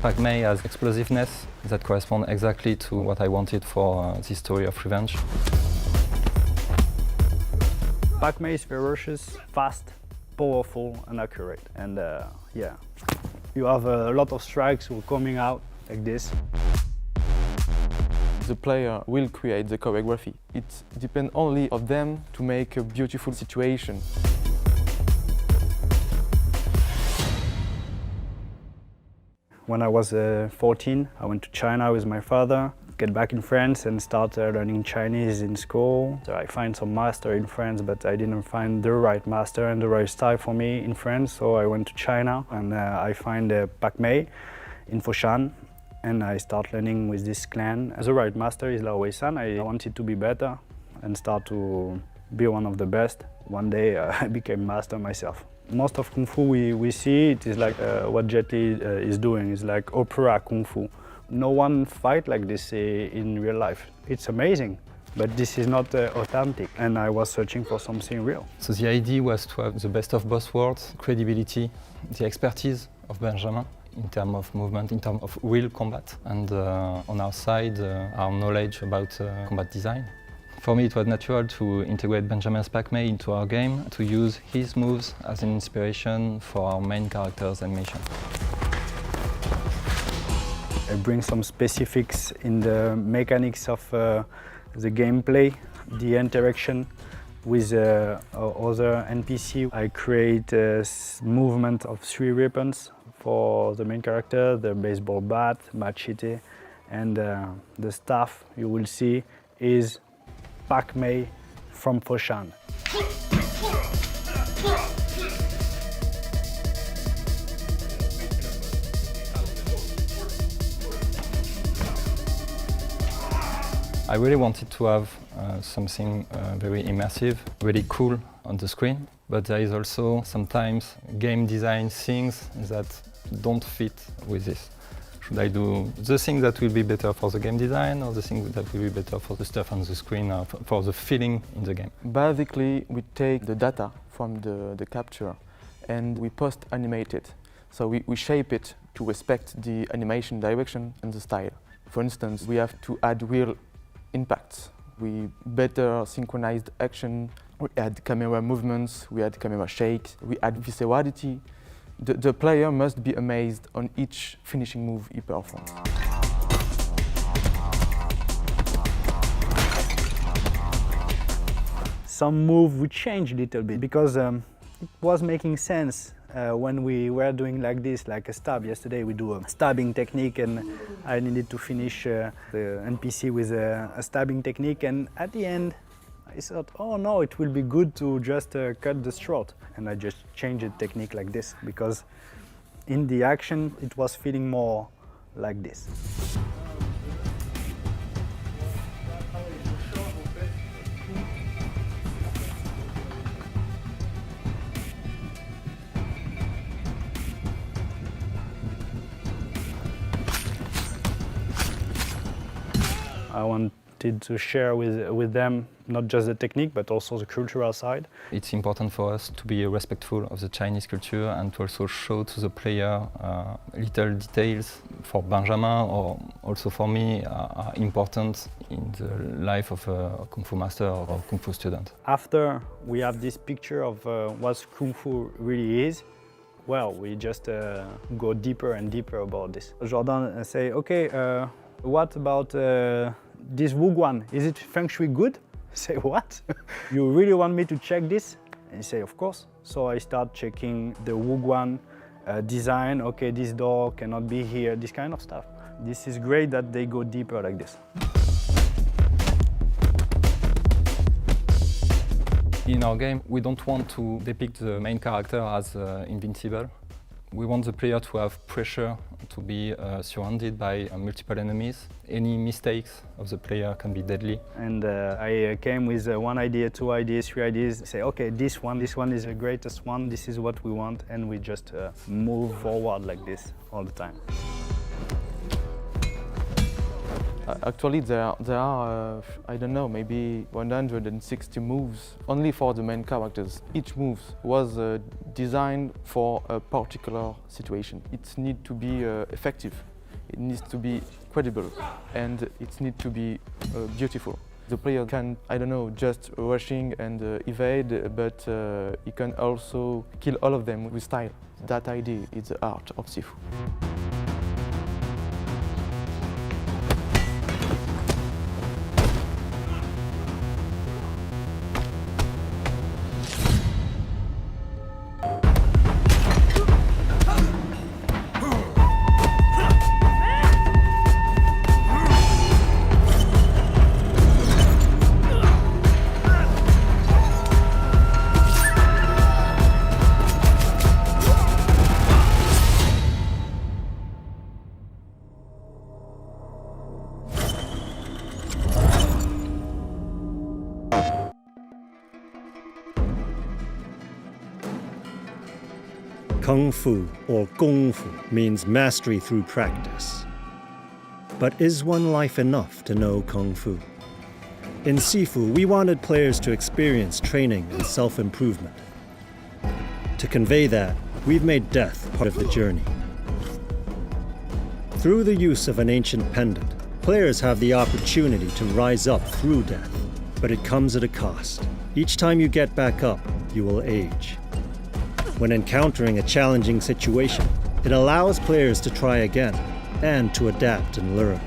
Pak-mei has explosiveness that corresponds exactly to what I wanted for this story of revenge. Pak-mei is ferocious, fast, powerful and accurate. And yeah, you have a lot of strikes coming out like this. The player will create the choreography. It depends only on them to make a beautiful situation. When I was 14, I went to China with my father, get back in France and start learning Chinese in school. So I find some master in France, but I didn't find the right master and the right style for me in France. So I went to China and I find Pak-mei in Foshan. And I start learning with this clan. The right master is Lao Wei-san. I wanted to be better and start to be one of the best. One day I became master myself. Most of Kung Fu we see, it is like what Jet Li is doing. It's like opera Kung Fu. No one fight like this in real life. It's amazing, but this is not authentic. And I was searching for something real. So the idea was to have the best of both worlds, credibility, the expertise of Benjamin in terms of movement, in terms of real combat, and on our side, our knowledge about combat design. For me, it was natural to integrate Benjamin's Pac-Man into our game, to use his moves as an inspiration for our main character's animation. I bring some specifics in the mechanics of the gameplay, the interaction with other NPC. I create a movement of 3 weapons for the main character, the baseball bat, machete, and the staff you will see is Pac-Man from Foshan. I really wanted to have something very immersive, really cool on the screen, but there is also sometimes game design things that don't fit with this. Should I do the thing that will be better for the game design or the thing that will be better for the stuff on the screen or for the feeling in the game? Basically, we take the data from the capture and we post-animate it. So we shape it to respect the animation direction and the style. For instance, we have to add real impacts. We better synchronized action, we add camera movements, we add camera shakes, we add viscerality. The player must be amazed on each finishing move he performs. Some move we changed a little bit because it was making sense when we were doing like this, like a stab. Yesterday we do a stabbing technique and I needed to finish the NPC with a stabbing technique, and at the end I thought, oh no, it will be good to just cut the throat. And I just changed the technique like this because in the action it was feeling more like this. I wanted to share with them not just the technique but also the cultural side. It's important for us to be respectful of the Chinese culture and to also show to the player little details for Benjamin or also for me are important in the life of a Kung Fu master or a Kung Fu student. After we have this picture of what Kung Fu really is, well, we just go deeper and deeper about this. Jordan say, okay, what about this Wuguan? Is it feng shui good? I say, what? You really want me to check this? And he say, of course. So I start checking the Wuguan design. Okay, this door cannot be here, this kind of stuff. This is great that they go deeper like this. In our game, we don't want to depict the main character as invincible. We want the player to have pressure, to be surrounded by multiple enemies. Any mistakes of the player can be deadly. And I came with 1 idea, 2 ideas, 3 ideas. Say, okay, this one is the greatest one, this is what we want, and we just move forward like this all the time. Actually, there are I don't know, maybe 160 moves only for the main characters. Each move was designed for a particular situation. It needs to be effective, it needs to be credible, and it needs to be beautiful. The player can, I don't know, just rushing and evade, but he can also kill all of them with style. That idea is the art of Sifu. Kung Fu, or Gong Fu, means mastery through practice. But is one life enough to know Kung Fu? In Sifu, we wanted players to experience training and self-improvement. To convey that, we've made death part of the journey. Through the use of an ancient pendant, players have the opportunity to rise up through death. but it comes at a cost. Each time you get back up, you will age. When encountering a challenging situation, it allows players to try again and to adapt and learn.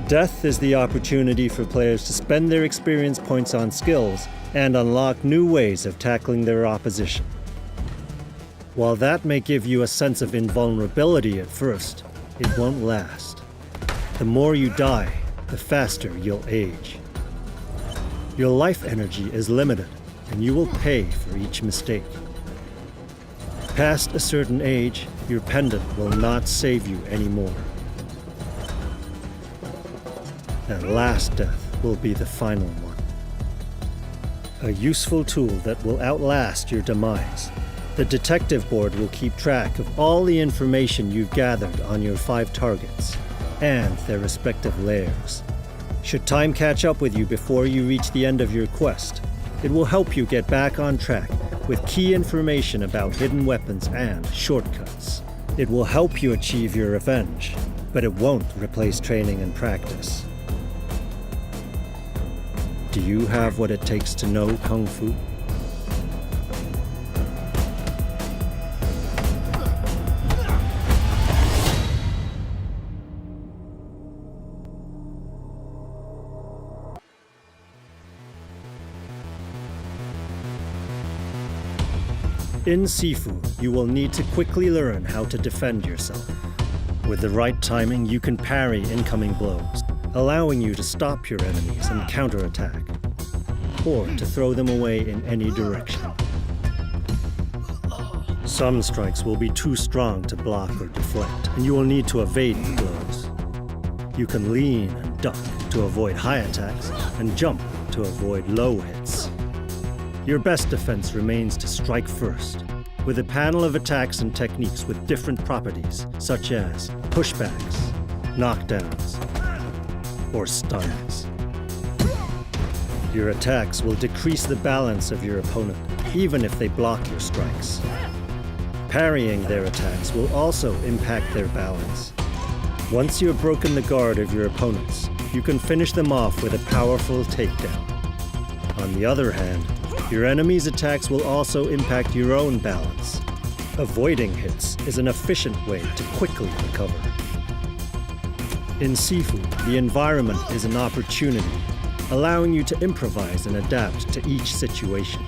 Death is the opportunity for players to spend their experience points on skills and unlock new ways of tackling their opposition. While that may give you a sense of invulnerability at first, it won't last. The more you die, the faster you'll age. Your life energy is limited, and you will pay for each mistake. Past a certain age, your pendant will not save you anymore. That last death will be the final one. A useful tool that will outlast your demise. The detective board will keep track of all the information you've gathered on your 5 targets and their respective lairs. Should time catch up with you before you reach the end of your quest, it will help you get back on track with key information about hidden weapons and shortcuts. It will help you achieve your revenge, but it won't replace training and practice. Do you have what it takes to know Kung Fu? In Sifu, you will need to quickly learn how to defend yourself. With the right timing, you can parry incoming blows, allowing you to stop your enemies and counterattack, or to throw them away in any direction. Some strikes will be too strong to block or deflect, and you will need to evade the blows. You can lean and duck to avoid high attacks, and jump to avoid low hits. Your best defense remains to strike first, with a panel of attacks and techniques with different properties, such as pushbacks, knockdowns, or stuns. Your attacks will decrease the balance of your opponent, even if they block your strikes. Parrying their attacks will also impact their balance. Once you have broken the guard of your opponents, you can finish them off with a powerful takedown. On the other hand, your enemy's attacks will also impact your own balance. Avoiding hits is an efficient way to quickly recover. In Sifu, the environment is an opportunity, allowing you to improvise and adapt to each situation.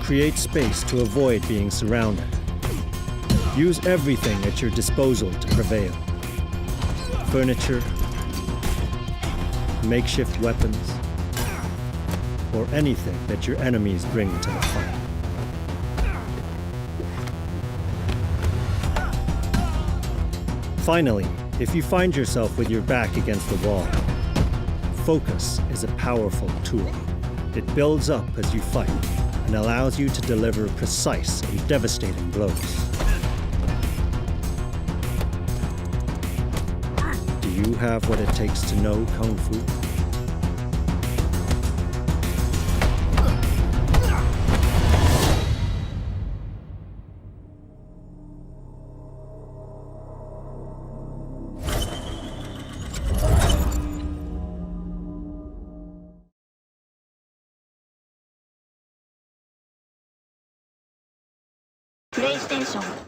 Create space to avoid being surrounded. Use everything at your disposal to prevail. Furniture, makeshift weapons, or anything that your enemies bring to the fight. Finally, if you find yourself with your back against the wall, focus is a powerful tool. It builds up as you fight and allows you to deliver precise and devastating blows. Do you have what it takes to know Kung Fu? PlayStation